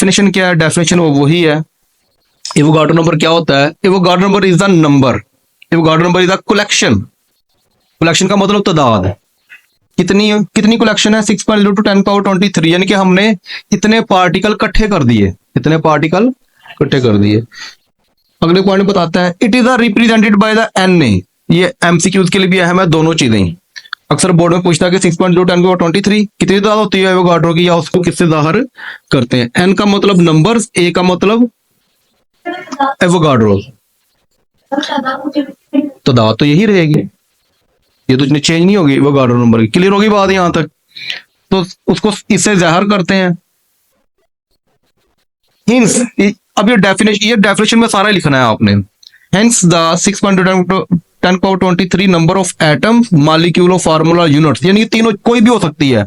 Definition क्या है? Definition वो वही है। एवोगाड्रो नंबर क्या होता है? Avogadro number is the number, Avogadro number is the collection. Collection का मतलब तादाद। कितनी कितनी कलेक्शन है? 6.0 × 10⁻23, यानी कि हमने इतने पार्टिकल इकट्ठे कर दिए, इतने पार्टिकल इकट्ठे कर दिए। अगले पॉइंट बताता है it is represented by the N A. ये एमसीक्यूज के लिए भी अहम है दोनों चीजें। अक्सर बोर्ड में पूछता है कि 6.0 × 10⁻23 कितनी तादाद होती है एवोगाड्रो की, या उसको किससे जाहिर करते हैं? एन का मतलब नंबर्स, ए का मतलब एवोगाड्रो। तादाद तो यही रहेगी, ये तो चेंज नहीं होगी एवोगाड्रो नंबर की। क्लियर होगी बात यहां तक? तो उसको इससे जाहिर करते हैं। हिंस, अब ये डेफिनेशन में सारा लिखना है आपने। Hence the 6.10⁻23 number of atom molecule of formula units, यानी तीनों कोई भी हो सकती है।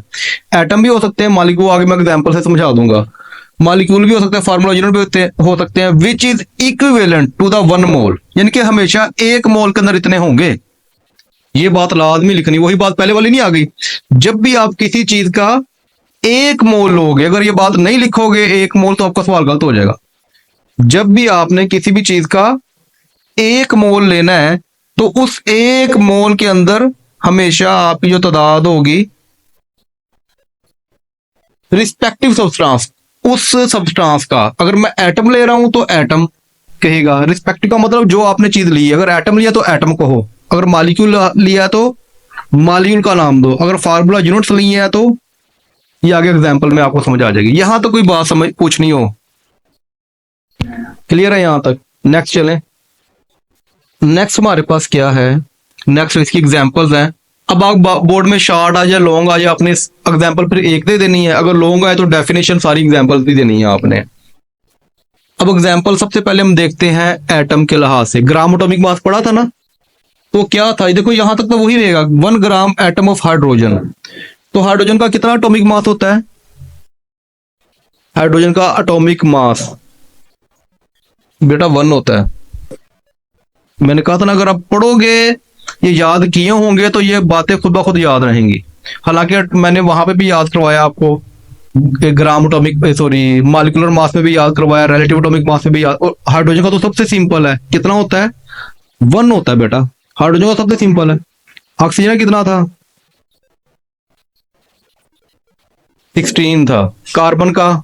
एटम भी हो सकते हैं, मालिक्यूल आगे मैं एग्जांपल से समझा दूंगा। मालिक्यूल भी हो सकता है, फार्मूला यूनिट भी हो सकते हैं। Which is equivalent to the 1 mole, यानी कि हमेशा 1 मोल के अंदर इतने होंगे। ये बात लाजमी लिखनी, वही बात पहले वाली नहीं आ गई? जब भी आप किसी चीज का 1 मोल लोगे, अगर ये बात नहीं लिखोगे 1 मोल, तो आपका सवाल गलत हो जाएगा। जब भी आपने किसी भी चीज का 1 मोल लेना है, तो उस 1 मोल के अंदर हमेशा आपकी जो तादाद होगी रिस्पेक्टिव सब्सटेंस, उस सब्सटेंस का। अगर मैं एटम ले रहा हूं तो एटम कहेगा। रिस्पेक्टिव का मतलब जो आपने चीज ली है, अगर एटम लिया तो एटम कहो, अगर मालिक्यूल लिया तो मालिक्यूल का नाम दो, अगर फार्मूला यूनिट्स लिए हैं तो ये आगे एग्जांपल में आपको समझ आ जाएगी। यहां तो कोई बात समझ पूछनी हो? क्लियर है यहां तक? नेक्स्ट चलें। नेक्स्ट हमारे पास क्या है? नेक्स्ट इसकी एग्जांपल्स हैं। अब आप बोर्ड में शॉर्ट आ जाए लॉन्ग आ जाए, अपने एग्जांपल फिर एक दे देनी है। अगर लॉन्ग आए तो डेफिनेशन सारी एग्जांपल्स भी देनी है आपने। अब एग्जांपल सबसे पहले हम देखते हैं एटम के लिहाज से। ग्राम एटॉमिक मास पढ़ा था ना, तो क्या था? देखो यहां तक तो वही रहेगा, 1 ग्राम एटम ऑफ हाइड्रोजन। तो हाइड्रोजन का कितना एटॉमिक मास होता है? हाइड्रोजन का एटॉमिक मास बेटा 1 होता है। मैंने कहा था ना, अगर आप पढ़ोगे, ये याद किए होंगे, तो ये बातें खुद ब खुद याद रहेंगी। हालांकि मैंने वहां पे भी याद करवाया आपको, gram atomic sorry molecular mass में भी याद करवाया, रिलेटिव एटॉमिक मास में भी याद। और हाइड्रोजन का तो सबसे सिंपल है, कितना होता है? 1 होता है बेटा। हाइड्रोजन का सबसे सिंपल है। ऑक्सीजन कितना था? 16 था। कार्बन का,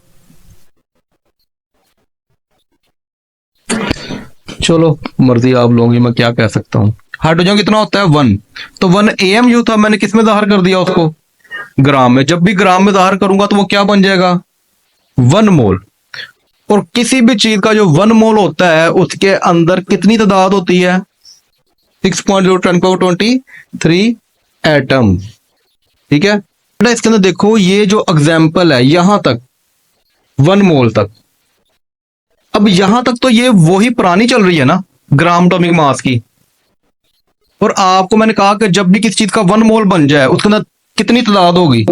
चलो मर्जी आप लोगों की, मैं क्या कह सकता हूं। हाइड्रोजन कितना होता है? 1। तो 1 AM जो था, मैंने किस में जाहिर कर दिया उसको? ग्राम में। जब भी ग्राम में जाहिर करूंगा तो वो क्या बन जाएगा? 1 मोल। और किसी भी चीज का जो 1 मोल होता है, उसके अंदर कितनी तादाद होती है? 6.0 × 10⁻23 एटम। ठीक है बेटा, इसके अंदर देखो ये जो एग्जाम्पल है यहां तक 1 मोल तक। अब यहां तक तो ये वही पुरानी चल रही है ना, ग्राम एटॉमिक मास की। और आपको मैंने कहा कि जब भी किसी चीज का 1 मोल बन जाए, उसके अंदर कितनी तादाद होगी?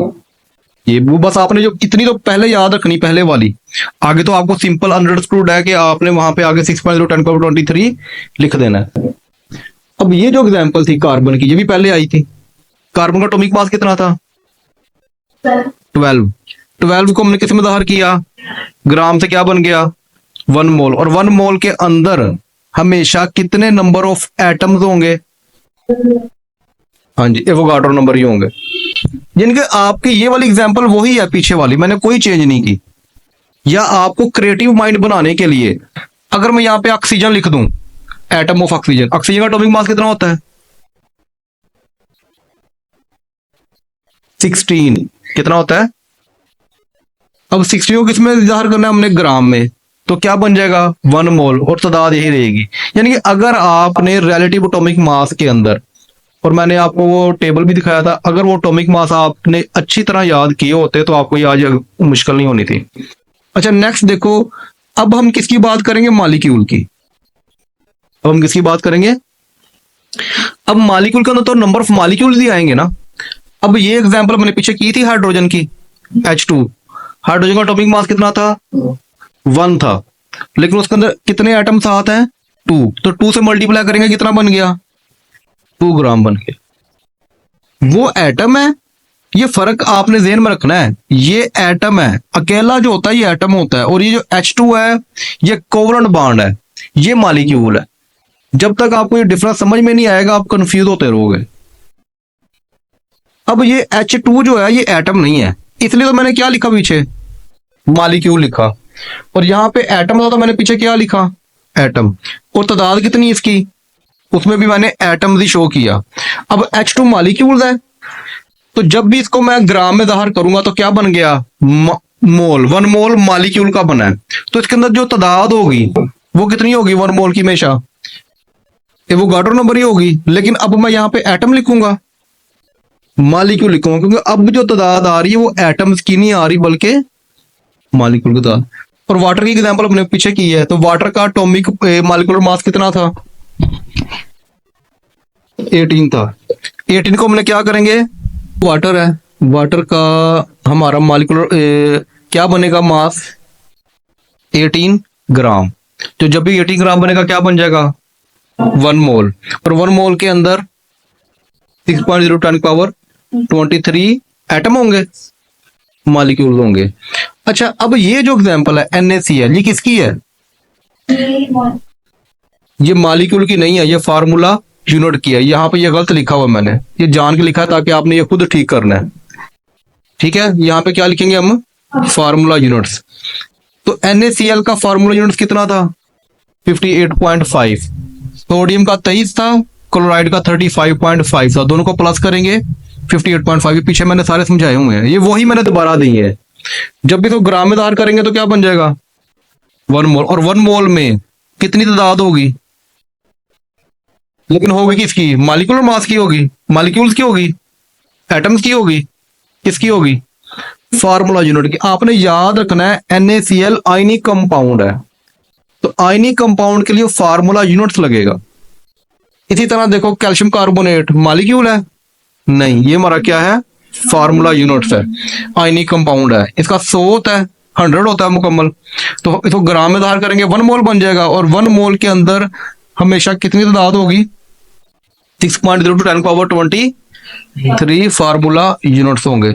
ये वो बस आपने जो इतनी तो पहले याद रखनी, पहले वाली। आगे तो आपको सिंपल अंडरस्टूड है कि आपने वहां पे आगे 6.0 × 10⁻23 लिख देना है। अब ये जो एग्जांपल थी कार्बन की, ये भी पहले आई थी। कार्बन का एटॉमिक मास कितना था? 12। 12 को हमने किस में जाहिर किया? ग्राम से क्या बन गया? 1 मोल। और 1 मोल के अंदर हमेशा कितने नंबर ऑफ एटम्स होंगे? हाँ जी, एवोगाड्रो नंबर ही होंगे। जिनके आपकी ये वाली एग्जांपल वही है पीछे वाली, मैंने कोई चेंज नहीं की। या आपको क्रिएटिव माइंड बनाने के लिए अगर मैं यहाँ पे ऑक्सीजन लिख दूं, एटम ऑफ ऑक्सीजन, ऑक्सीजन का एटॉमिक मास कितना होता है? 16। कितना होता है? अब 16 को किस में जाहिर करना है हमने? ग्राम में। तो क्या बन जाएगा? 1 मोल। और तादाद यही रहेगी। यानी कि अगर आपने रिलेटिव एटॉमिक मास के अंदर, और मैंने आपको वो टेबल भी दिखाया था, अगर वो एटॉमिक मास आपने अच्छी तरह याद किए होते तो आपको ये आज मुश्किल नहीं होनी थी। अच्छा नेक्स्ट देखो, अब हम किसकी बात करेंगे? मॉलिक्यूल की। अब हम किसकी बात करेंगे? अब मॉलिक्यूल के अंदर तो नंबर ऑफ मॉलिक्यूल्स ही आएंगे ना। अब ये एग्जांपल मैंने पीछे की थी हाइड्रोजन की, H2। हाइड्रोजन का एटॉमिक मास कितना था? 1 था। लेकिन उसके अंदर कितने एटम साथ हैं? 2। तो 2 से मल्टीप्लाई करेंगे, कितना बन गया? 2 ग्राम बन गया। वो एटम है ये फर्क आपने ज़हन में रखना है। ये एटम है, अकेला जो होता है ये एटम होता है, और ये जो H2 है ये कोवलेंट बॉन्ड है, ये मॉलिक्यूल है। जब तक आपको ये डिफरेंस समझ में नहीं आएगा आप कंफ्यूज होते रहोगे। अब ये H2 जो है ये एटम नहीं है, इसलिए तो मैंने क्या लिखा पीछे, मॉलिक्यूल लिखा। और यहाँ पे एटम था तो मैंने पीछे क्या लिखा, एटम। और तादाद कितनी इसकी, उसमें भी मैंने एटम्स ही शो किया। अब H2 मॉलिक्यूल्स है, तो जब भी इसको मैं ग्राम में ज़ाहिर करूंगा तो क्या बन गया, मोल। 1 मोल मॉलिक्यूल का बना है, तो इसके अंदर जो तादाद होगी वो कितनी होगी 1 मोल की, हमेशा वो गाडर नंबर ही होगी। लेकिन अब मैं यहाँ पे एटम लिखूंगा, मॉलिक्यूल लिखूंगा, क्योंकि अब जो तादाद आ रही है वो एटम्स की नहीं आ रही बल्कि मॉलिक्यूल की तादाद। और वाटर की एग्जांपल हमने पीछे की है, तो वाटर का एटॉमिक मॉलिक्यूलर मास कितना था, 18 था। 18 को हमने क्या करेंगे, वाटर है, वाटर का हमारा मॉलिक्यूलर क्या बनेगा, मास 18 ग्राम। तो जब भी 18 ग्राम बनेगा क्या बन जाएगा, 1 मोल। और 1 मोल के अंदर 6.0 10 पावर 23 एटम होंगे, मॉलिक्यूल होंगे। अच्छा, अब ये जो एग्जांपल है NaCl, ये किसकी है, ये मॉलिक्यूल की नहीं है, ये फार्मूला यूनिट की है। यहाँ पे ये गलत लिखा हुआ मैंने, ये जान के लिखा है ताकि आपने ये खुद ठीक करना है। ठीक है, यहाँ पे क्या लिखेंगे हम, फार्मूला यूनिट्स। तो NaCl का फार्मूला यूनिट्स कितना था, 58.5। सोडियम का 23 था, क्लोराइड का 35.5 था। दोनों को प्लस करेंगे 58.5। पीछे मैंने सारे समझाए हुए हैं, ये वही मैंने दोबारा दी है। जब भी तो ग्राम में दार करेंगे तो क्या बन जाएगा, 1 मोल। और 1 मोल में कितनी तादाद होगी, लेकिन होगी किसकी, मॉलिक्यूलर मास की होगी, मॉलिक्यूल्स की होगी, एटम्स की होगी, किसकी होगी, फार्मूला यूनिट की। आपने याद रखना है NaCl आयनिक कंपाउंड है, तो आयनिक कंपाउंड के लिए फार्मूला यूनिट्स लगेगा। इसी तरह देखो कैल्शियम कार्बोनेट मॉलिक्यूल है, नहीं, ये हमारा क्या है, फार्मूला यूनिट्स है, आयनिक कंपाउंड है। इसका 100 होता है, 100 होता है मुकम्मल, तो इसको ग्राम में धार करेंगे 1 मोल बन जाएगा। और 1 मोल के अंदर हमेशा कितनी तादाद होगी, 6.0 10 पावर 23 फार्मूला यूनिट्स होंगे।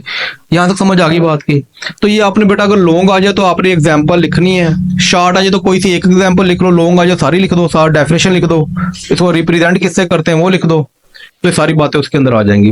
यहां तक समझ आ गई बात की। तो ये आपने बेटा अगर लॉन्ग आ जाए तो आपने एग्जांपल लिखनी है, शॉर्ट आ जाए तो कोई सी एक एग्जांपल लिख लो, लॉन्ग आ जाए सारी लिख दो, सारा डेफिनेशन लिख दो, इसको रिप्रेजेंट किससे करते हैं वो लिख दो, तो ये सारी बातें उसके अंदर आ जाएंगी।